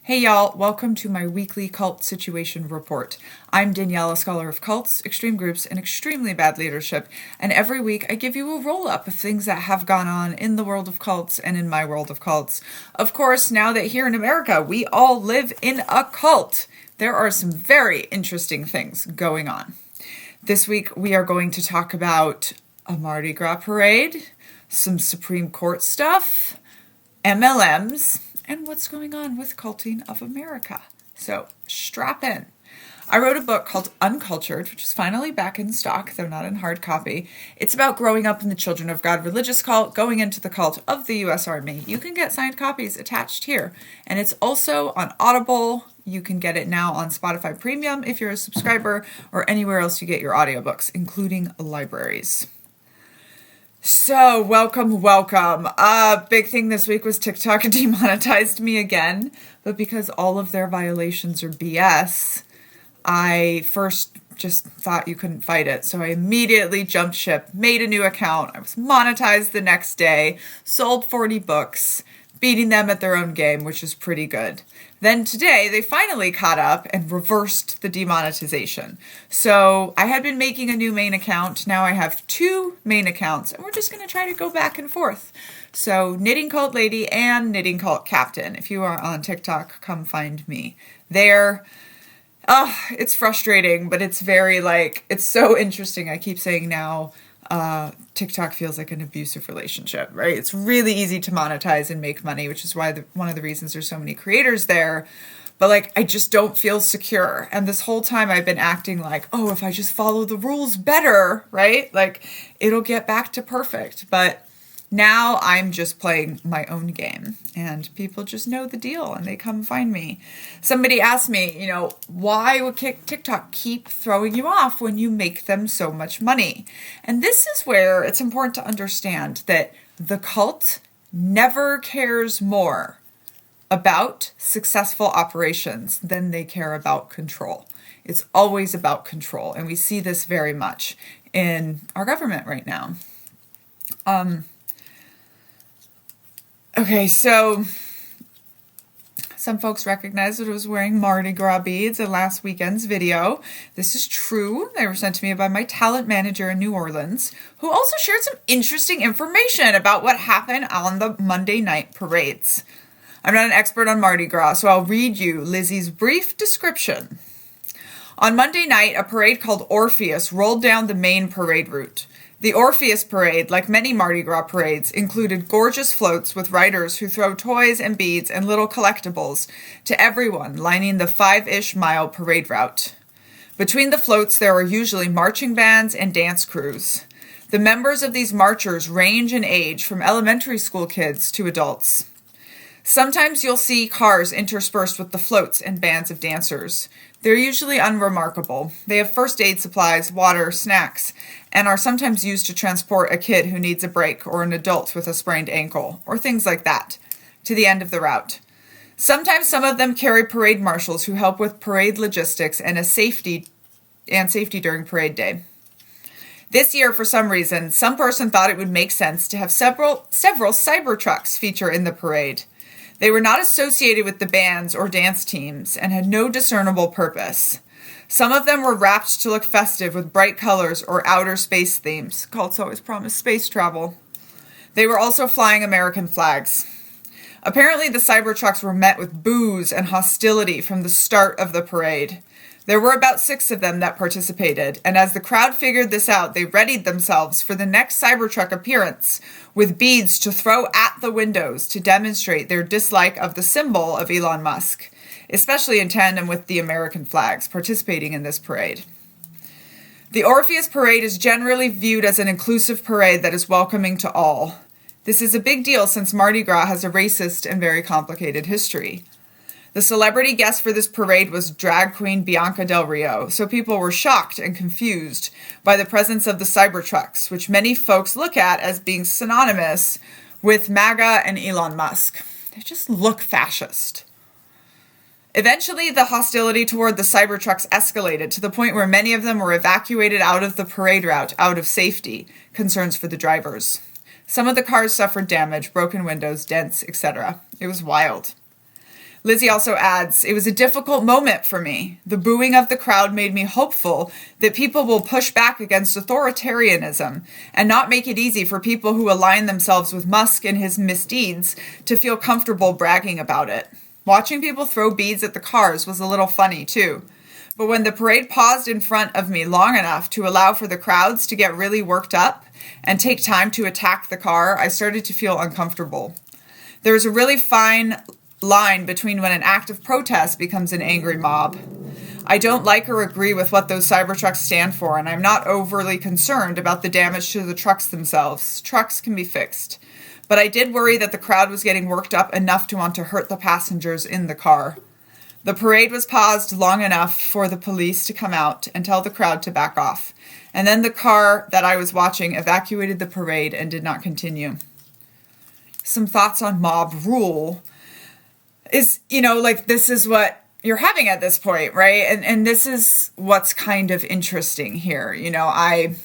Hey y'all, welcome to my weekly cult situation report. I'm Danielle, a scholar of cults, extreme groups, and extremely bad leadership, and every week I give you a roll-up of things that have gone on in the world of cults and in my world of cults. Of course, now that here in America we all live in a cult, there are some very interesting things going on. This week we are going to talk about a Mardi Gras parade, some Supreme Court stuff, MLMs, and what's going on with culting of America. So strap in. I wrote a book called Uncultured, which is finally back in stock, though not in hard copy. It's about growing up in the Children of God religious cult, going into the cult of the U.S. Army. You can get signed copies attached here. And it's also on Audible. You can get it now on Spotify Premium if you're a subscriber, or anywhere else you get your audiobooks, including libraries. So, welcome. Big thing this week was TikTok demonetized me again, but because all of their violations are BS, I first just thought you couldn't fight it. So I immediately jumped ship, made a new account. I was monetized the next day, sold 40 books, beating them at their own game, which is pretty good. Then today, they finally caught up and reversed the demonetization. So I had been making a new main account. Now I have two main accounts, and we're just going to try to go back and forth. So Knitting Cult Lady and Knitting Cult Captain. If you are on TikTok, come find me there. It's frustrating, but it's very it's so interesting. I keep saying now, TikTok feels like an abusive relationship, right? It's really easy to monetize and make money, which is why one of the reasons there's so many creators there. But I just don't feel secure. And this whole time I've been acting like, if I just follow the rules better, right? It'll get back to perfect. But now I'm just playing my own game, and people just know the deal and they come find me. Somebody asked me, why would TikTok keep throwing you off when you make them so much money? And this is where it's important to understand that the cult never cares more about successful operations than they care about control. It's always about control, and we see this very much in our government right now. Okay, so some folks recognized that I was wearing Mardi Gras beads in last weekend's video. This is true. They were sent to me by my talent manager in New Orleans, who also shared some interesting information about what happened on the Monday night parades. I'm not an expert on Mardi Gras, so I'll read you Lizzie's brief description. On Monday night, a parade called Orpheus rolled down the main parade route. The Orpheus parade, like many Mardi Gras parades, included gorgeous floats with riders who throw toys and beads and little collectibles to everyone lining the 5-ish mile parade route. Between the floats, there are usually marching bands and dance crews. The members of these marchers range in age from elementary school kids to adults. Sometimes you'll see cars interspersed with the floats and bands of dancers. They're usually unremarkable. They have first aid supplies, water, snacks, and are sometimes used to transport a kid who needs a break or an adult with a sprained ankle, or things like that, to the end of the route. Sometimes some of them carry parade marshals who help with parade logistics and safety during parade day. This year, for some reason, some person thought it would make sense to have several Cybertrucks feature in the parade. They were not associated with the bands or dance teams and had no discernible purpose. Some of them were wrapped to look festive with bright colors or outer space themes. Cults always promise space travel. They were also flying American flags. Apparently, the Cybertrucks were met with boos and hostility from the start of the parade. There were about 6 of them that participated, and as the crowd figured this out, they readied themselves for the next Cybertruck appearance with beads to throw at the windows to demonstrate their dislike of the symbol of Elon Musk, especially in tandem with the American flags participating in this parade. The Orpheus parade is generally viewed as an inclusive parade that is welcoming to all. This is a big deal since Mardi Gras has a racist and very complicated history. The celebrity guest for this parade was drag queen Bianca Del Rio, so people were shocked and confused by the presence of the Cybertrucks, which many folks look at as being synonymous with Maga and Elon Musk. They just look fascist. Eventually, the hostility toward the Cybertrucks escalated to the point where many of them were evacuated out of the parade route out of safety concerns for the drivers. Some of the cars suffered damage, broken windows, dents, etc. It was wild. Lizzie also adds, "It was a difficult moment for me. The booing of the crowd made me hopeful that people will push back against authoritarianism and not make it easy for people who align themselves with Musk and his misdeeds to feel comfortable bragging about it. Watching people throw beads at the cars was a little funny too. But when the parade paused in front of me long enough to allow for the crowds to get really worked up and take time to attack the car, I started to feel uncomfortable. There is a really fine line between when an act of protest becomes an angry mob. I don't like or agree with what those Cybertrucks stand for, and I'm not overly concerned about the damage to the trucks themselves. Trucks can be fixed. But I did worry that the crowd was getting worked up enough to want to hurt the passengers in the car. The parade was paused long enough for the police to come out and tell the crowd to back off. And then the car that I was watching evacuated the parade and did not continue." Some thoughts on mob rule is, this is what you're having at this point, right? And this is what's kind of interesting here. I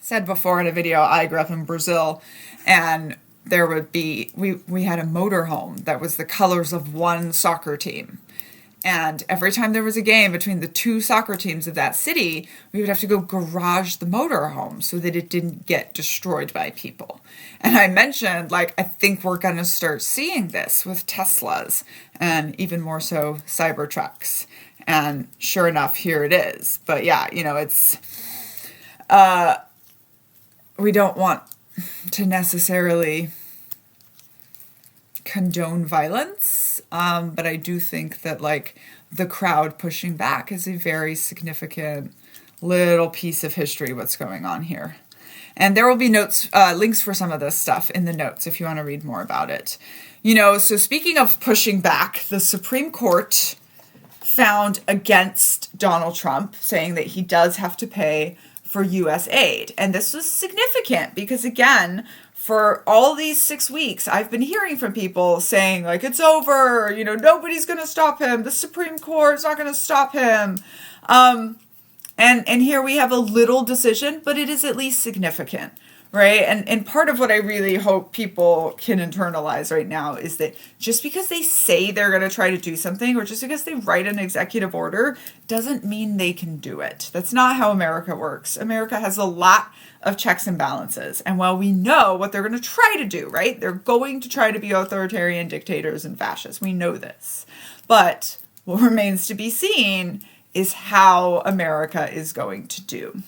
said before in a video, I grew up in Brazil, and there would be, we had a motorhome that was the colors of one soccer team. And every time there was a game between the two soccer teams of that city, we would have to go garage the motorhome so that it didn't get destroyed by people. And I mentioned, I think we're going to start seeing this with Teslas and even more so Cybertrucks. And sure enough, here it is. But yeah, it's, we don't want to necessarily condone violence, but I do think that the crowd pushing back is a very significant little piece of history what's going on here. And there will be notes, links for some of this stuff in the notes if you want to read more about it. So speaking of pushing back, the Supreme Court found against Donald Trump, saying that he does have to pay for U.S. aid. And this was significant because, again, for all these 6 weeks, I've been hearing from people saying, it's over, nobody's going to stop him. The Supreme Court's not going to stop him. And here we have a little decision, but it is at least significant, right? And part of what I really hope people can internalize right now is that just because they say they're going to try to do something, or just because they write an executive order, doesn't mean they can do it. That's not how America works. America has a lot of checks and balances. And while we know what they're going to try to do, right? They're going to try to be authoritarian dictators and fascists. We know this. But what remains to be seen is how America is going to do.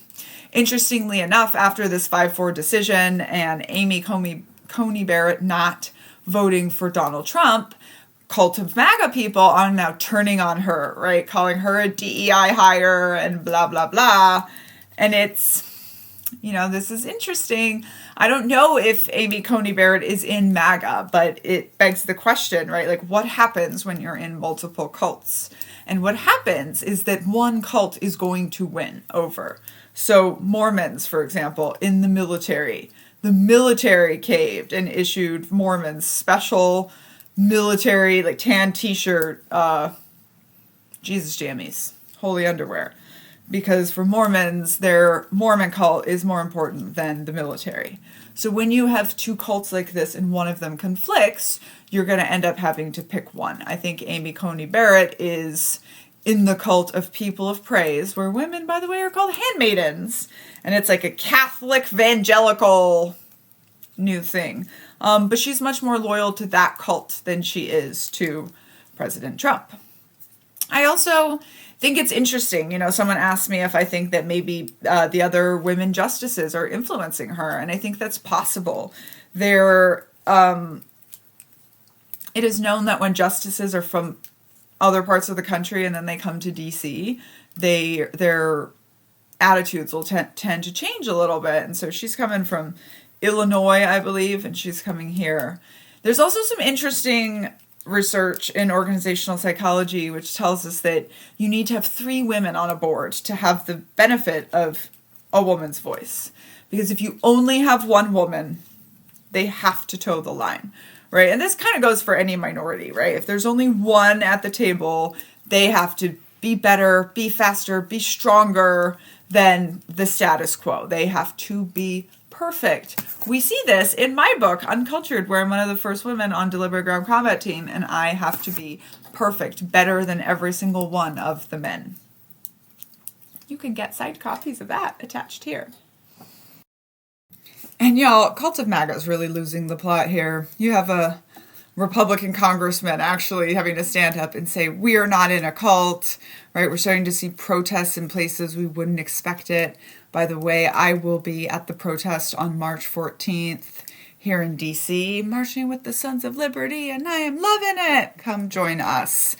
Interestingly enough, after this 5-4 decision and Amy Coney Barrett not voting for Donald Trump, cult of MAGA people are now turning on her, right? Calling her a DEI hire and blah, blah, blah. And it's, this is interesting. I don't know if Amy Coney Barrett is in MAGA, but it begs the question, right? What happens when you're in multiple cults? And what happens is that one cult is going to win over. So Mormons, for example, in the military caved and issued Mormons special military, tan t-shirt, Jesus jammies, holy underwear. Because for Mormons, their Mormon cult is more important than the military. So when you have two cults like this and one of them conflicts, you're going to end up having to pick one. I think Amy Coney Barrett is in the cult of People of Praise, where women, by the way, are called handmaidens. And it's like a Catholic evangelical new thing. But she's much more loyal to that cult than she is to President Trump. I also think it's interesting. Someone asked me if I think that maybe the other women justices are influencing her. And I think that's possible. It is known that when justices are from other parts of the country and then they come to DC, their attitudes will tend to change a little bit. And so she's coming from Illinois, I believe, and she's coming here. There's also some interesting research in organizational psychology which tells us that you need to have 3 women on a board to have the benefit of a woman's voice. Because if you only have one woman, they have to toe the line, right? And this kind of goes for any minority, right? If there's only one at the table, they have to be better, be faster, be stronger than the status quo. They have to be perfect. We see this in my book, Uncultured, where I'm one of the first women on Deliberate Ground Combat Team, and I have to be perfect, better than every single one of the men. You can get signed copies of that attached here. And y'all, Cult of Maga is really losing the plot here. You have a Republican congressman actually having to stand up and say, we are not in a cult, right? We're starting to see protests in places we wouldn't expect it. By the way, I will be at the protest on March 14th here in DC, marching with the Sons of Liberty, and I am loving it. Come join us.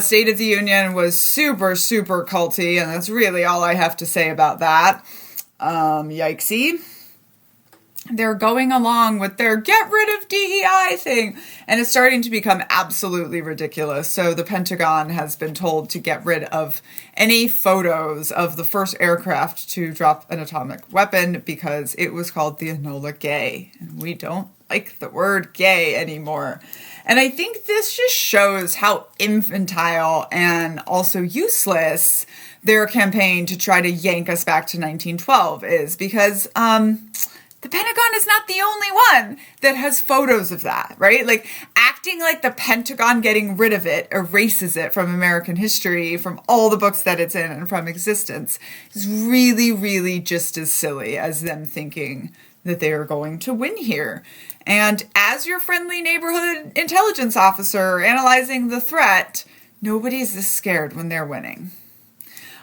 State of the Union was super, super culty, and that's really all I have to say about that. Yikesy. They're going along with their get rid of DEI thing, and it's starting to become absolutely ridiculous. So the Pentagon has been told to get rid of any photos of the first aircraft to drop an atomic weapon because it was called the Enola Gay, and we don't like the word gay anymore. And I think this just shows how infantile and also useless their campaign to try to yank us back to 1912 is, because the Pentagon is not the only one that has photos of that, right? Like, acting like the Pentagon getting rid of it erases it from American history, from all the books that it's in, and from existence is really, really just as silly as them thinking that they are going to win here. And as your friendly neighborhood intelligence officer analyzing the threat, nobody's this scared when they're winning.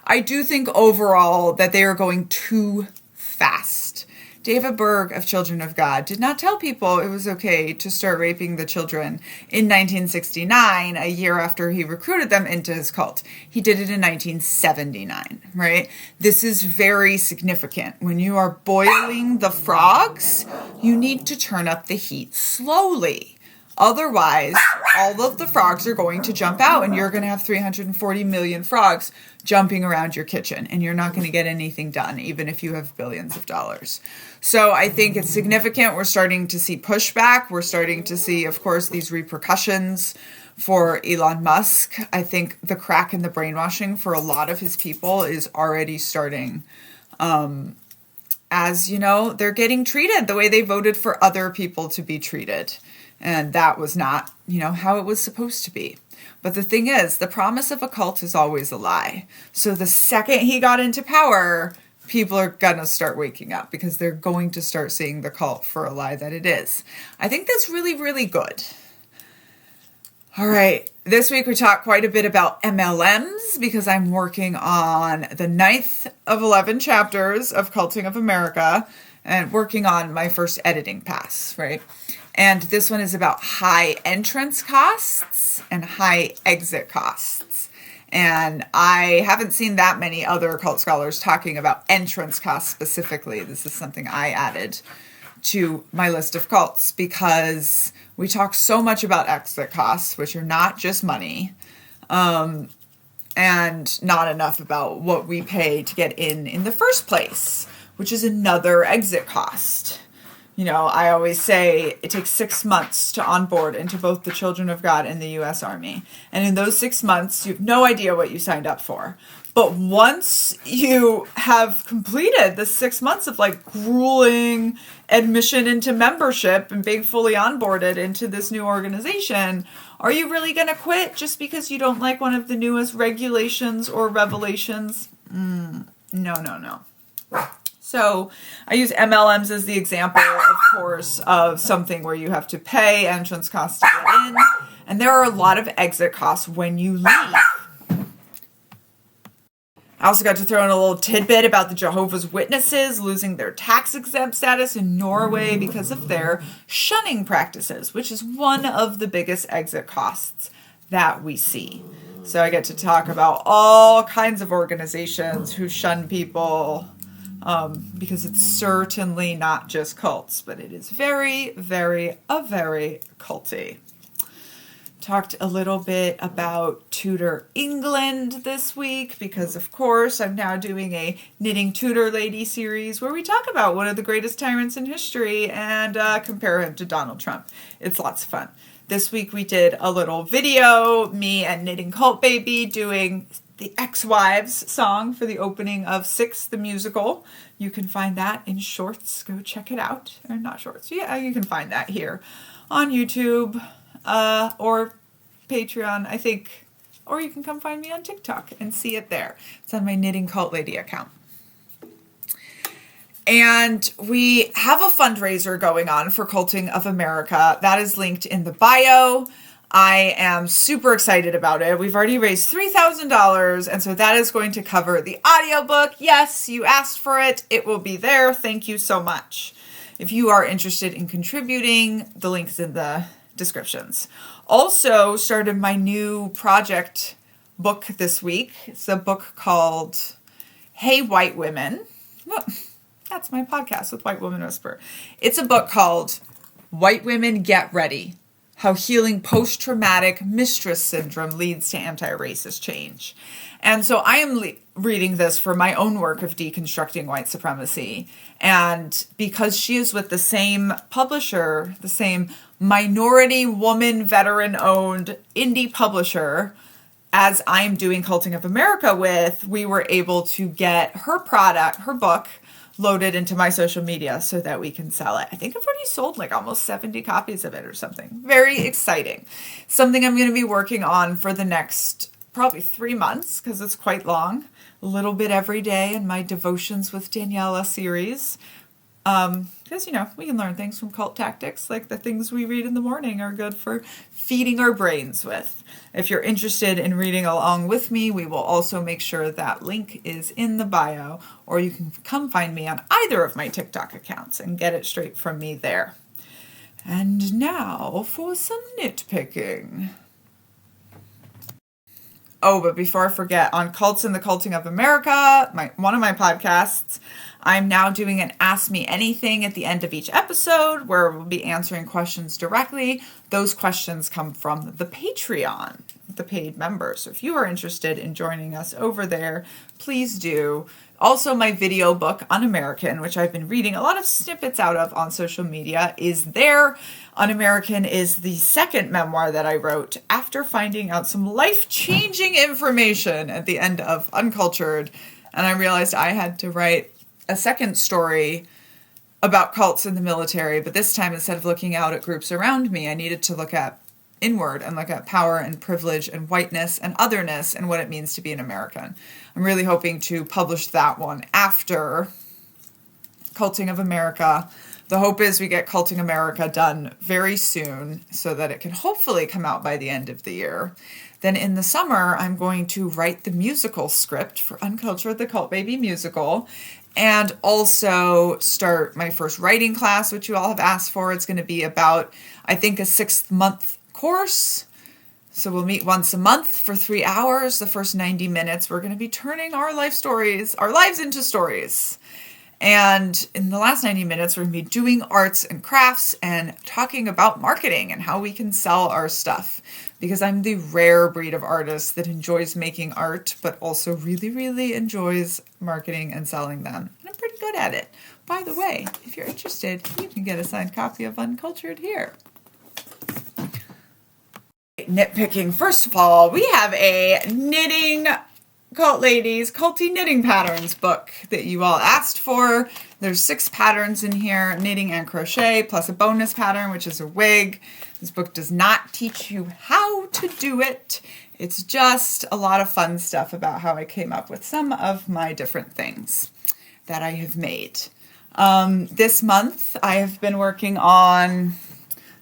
I do think overall that they are going too fast. David Berg of Children of God did not tell people it was okay to start raping the children in 1969, a year after he recruited them into his cult. He did it in 1979, right? This is very significant. When you are boiling the frogs, you need to turn up the heat slowly. Otherwise, all of the frogs are going to jump out, and you're going to have 340 million frogs jumping around your kitchen, and you're not going to get anything done, even if you have billions of dollars. So I think it's significant. We're starting to see pushback. We're starting to see, of course, these repercussions for Elon Musk. I think the crack and the brainwashing for a lot of his people is already starting. As you know, they're getting treated the way they voted for other people to be treated. And that was not, how it was supposed to be. But the thing is, the promise of a cult is always a lie. So the second he got into power, people are going to start waking up because they're going to start seeing the cult for a lie that it is. I think that's really, really good. All right. This week we talked quite a bit about MLMs because I'm working on the 9th of 11 chapters of Culting of America and working on my first editing pass, right? And this one is about high entrance costs and high exit costs. And I haven't seen that many other cult scholars talking about entrance costs specifically. This is something I added to my list of cults because we talk so much about exit costs, which are not just money, and not enough about what we pay to get in the first place, which is another exit cost. I always say it takes 6 months to onboard into both the Children of God and the U.S. Army. And in those 6 months, you have no idea what you signed up for. But once you have completed the 6 months of grueling admission into membership and being fully onboarded into this new organization, are you really going to quit just because you don't like one of the newest regulations or revelations? No. So I use MLMs as the example, of course, of something where you have to pay entrance costs to get in. And there are a lot of exit costs when you leave. I also got to throw in a little tidbit about the Jehovah's Witnesses losing their tax-exempt status in Norway because of their shunning practices, which is one of the biggest exit costs that we see. So I get to talk about all kinds of organizations who shun people, because it's certainly not just cults, but it is very, very culty. Talked a little bit about Tudor England this week because, of course, I'm now doing a Knitting Tudor Lady series where we talk about one of the greatest tyrants in history and compare him to Donald Trump. It's lots of fun. This week we did a little video, me and Knitting Cult Baby doing the Ex-Wives song for the opening of Six, the musical. You can find that in shorts. Go check it out. Or not shorts. Yeah, you can find that here on YouTube or Patreon, I think. Or you can come find me on TikTok and see it there. It's on my Knitting Cult Lady account. And we have a fundraiser going on for Culting of America. That is linked in the bio. I am super excited about it. We've already raised $3,000, and so that is going to cover the audiobook. Yes, you asked for it. It will be there. Thank you so much. If you are interested in contributing, the link's in the descriptions. Also started my new project book this week. It's a book called Hey White Women. Oh, that's my podcast with White Woman Whisper. It's a book called White Women Get Ready: How Healing Post-Traumatic Mistress Syndrome Leads to Anti-Racist Change. And so I am reading this for my own work of deconstructing white supremacy. And because she is with the same publisher, the same minority woman veteran-owned indie publisher as I'm doing Culting of America with, we were able to get her product, her book, loaded into my social media so that we can sell it. I think I've already sold like almost 70 copies of it or something. Very exciting. Something I'm going to be working on for the next probably 3 months because it's quite long. A little bit every day in my Devotions with Daniela series. Because, we can learn things from cult tactics, like the things we read in the morning are good for feeding our brains with. If you're interested in reading along with me, we will also make sure that link is in the bio, or you can come find me on either of my TikTok accounts and get it straight from me there. And now for some nitpicking. Oh, but before I forget, on Cults and the Culting of America, one of my podcasts, I'm now doing an Ask Me Anything at the end of each episode where we'll be answering questions directly. Those questions come from the Patreon, the paid members. So if you are interested in joining us over there, please do. Also, my video book, Un-American, which I've been reading a lot of snippets out of on social media, is there. Un-American is the second memoir that I wrote after finding out some life-changing information at the end of Uncultured. And I realized I had to write a second story about cults in the military, but this time, instead of looking out at groups around me, I needed to look at inward and look at power and privilege and whiteness and otherness and what it means to be an American. I'm really hoping to publish that one after Culting of America. The hope is we get Culting America done very soon so that it can hopefully come out by the end of the year. Then in the summer, I'm going to write the musical script for Uncultured, the Cult Baby musical, and also start my first writing class, which you all have asked for. It's going to be about, I think, a 6-month course. So we'll meet once a month for 3 hours. The first 90 minutes, we're going to be turning our lives into stories. And in the last 90 minutes, we're going to be doing arts and crafts and talking about marketing and how we can sell our stuff. Because I'm the rare breed of artist that enjoys making art, but also really, really enjoys marketing and selling them. And I'm pretty good at it. By the way, if you're interested, you can get a signed copy of Uncultured here. Nitpicking, first of all, we have a knitting Cult Ladies Culty Knitting Patterns book that you all asked for. There's 6 patterns in here, knitting and crochet, plus a bonus pattern, which is a wig. This book does not teach you how to do it. It's just a lot of fun stuff about how I came up with some of my different things that I have made. This month, I have been working on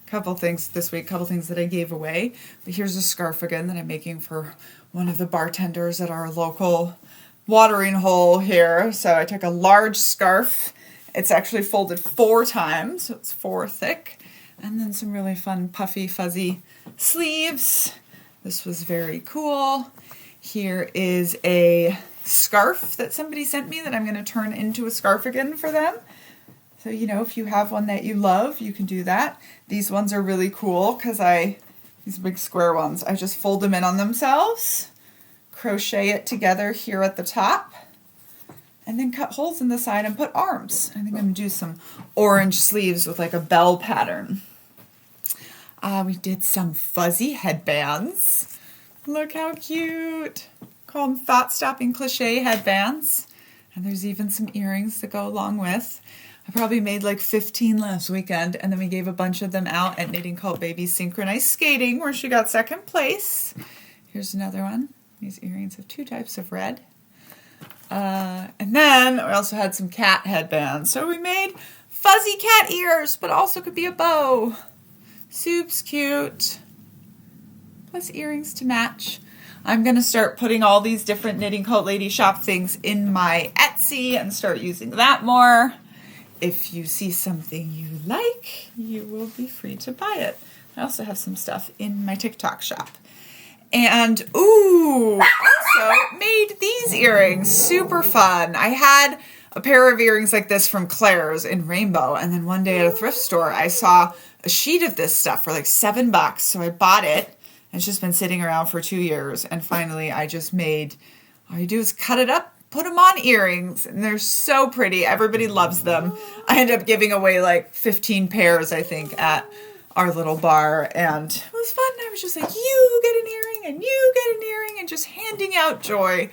a couple things this week, a couple things that I gave away. But here's a scarf again that I'm making for one of the bartenders at our local watering hole here. So I took a large scarf. It's actually folded 4 times, so it's 4 thick. And then some really fun, puffy, fuzzy sleeves. This was very cool. Here is a scarf that somebody sent me that I'm going to turn into a scarf again for them. So, if you have one that you love, you can do that. These ones are really cool because these big square ones, I just fold them in on themselves, crochet it together here at the top, and then cut holes in the side and put arms. I think I'm going to do some orange sleeves with like a bell pattern. We did some fuzzy headbands. Look how cute. call them thought-stopping cliche headbands. And there's even some earrings to go along with. I probably made like 15 last weekend, and then we gave a bunch of them out at Knitting Cult Baby's Synchronized Skating, where she got second place. Here's another one. These earrings have 2 types of red. And then we also had some cat headbands. So we made fuzzy cat ears, but also could be a bow. Soup's cute. Plus earrings to match. I'm going to start putting all these different Knitting Cult Lady shop things in my Etsy and start using that more. If you see something you like, you will be free to buy it. I also have some stuff in my TikTok shop. And, also made these earrings. Super fun. I had a pair of earrings like this from Claire's in rainbow. And then one day at a thrift store, I saw a sheet of this stuff for like $7. So I bought it. It's just been sitting around for 2 years. And finally, I just made, all you do is cut it up, put them on earrings. And they're so pretty. Everybody loves them. I ended up giving away like 15 pairs, I think, at our little bar, and it was fun. I was just like, you get an earring and you get an earring, and just handing out joy.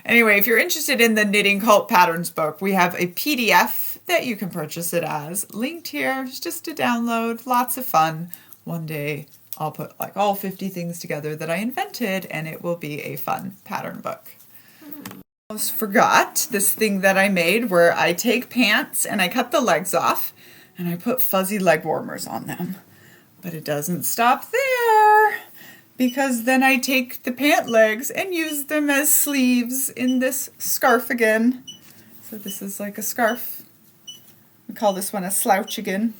Anyway, if you're interested in the Knitting Cult Patterns book, we have a PDF that you can purchase it as. Linked here. It's just a download. Lots of fun. One day I'll put like all 50 things together that I invented, and it will be a fun pattern book. I almost forgot this thing that I made where I take pants and I cut the legs off and I put fuzzy leg warmers on them. But it doesn't stop there, because then I take the pant legs and use them as sleeves in this scarf again. So this is like a scarf. We call this one a slouchigan.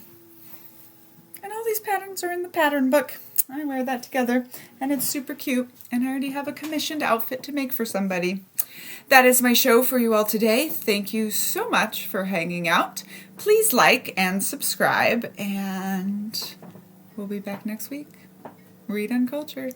And all these patterns are in the pattern book. I wear that together, and it's super cute. And I already have a commissioned outfit to make for somebody. That is my show for you all today. Thank you so much for hanging out. Please like and subscribe, and we'll be back next week. Read Uncultured.